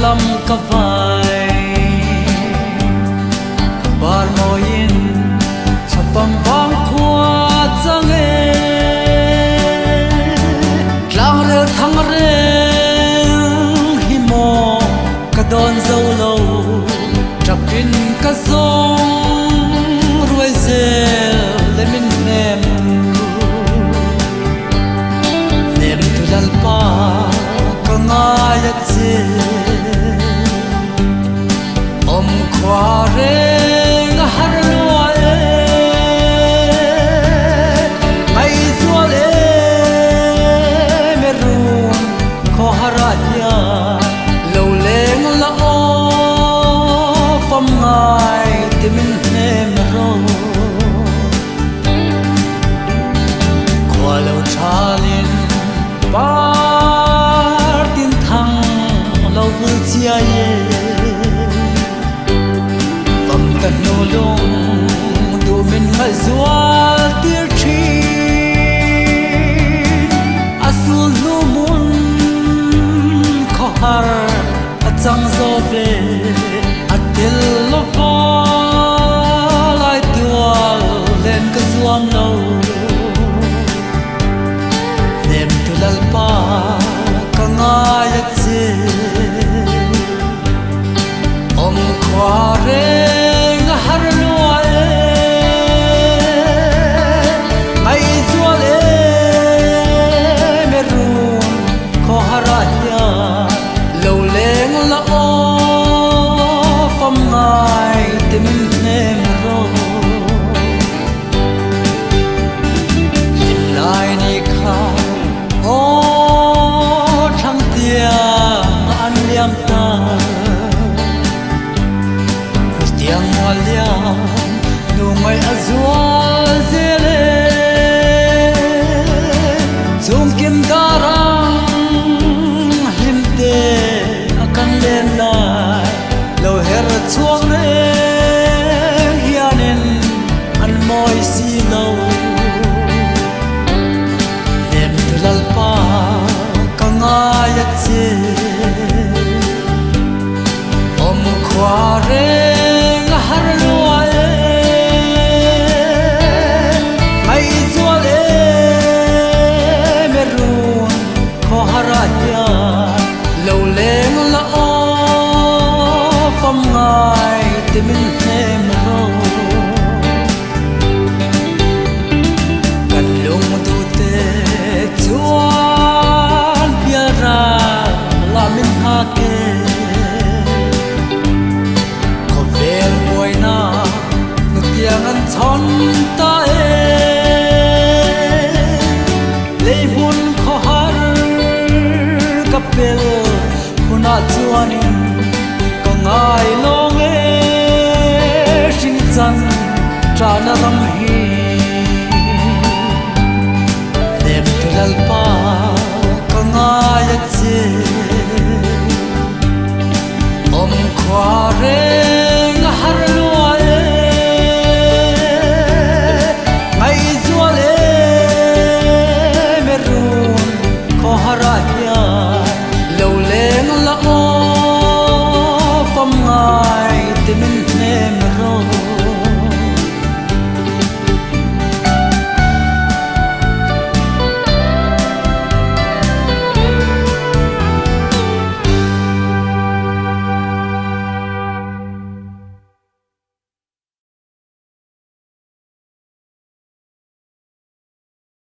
lam ka vai bar moin chapam bang khwa chang e tlang re thang re hi mo ka don zo lo trapin ka zong ruai zel le min nem tu dal pa ka ngai ya che om khwa re nga har lua e mai zua le me rum ko haratya lo leng la o pam ngai ti min nem ro khwa lo chalin par tin thang lo vu chia ye no long du min khai zua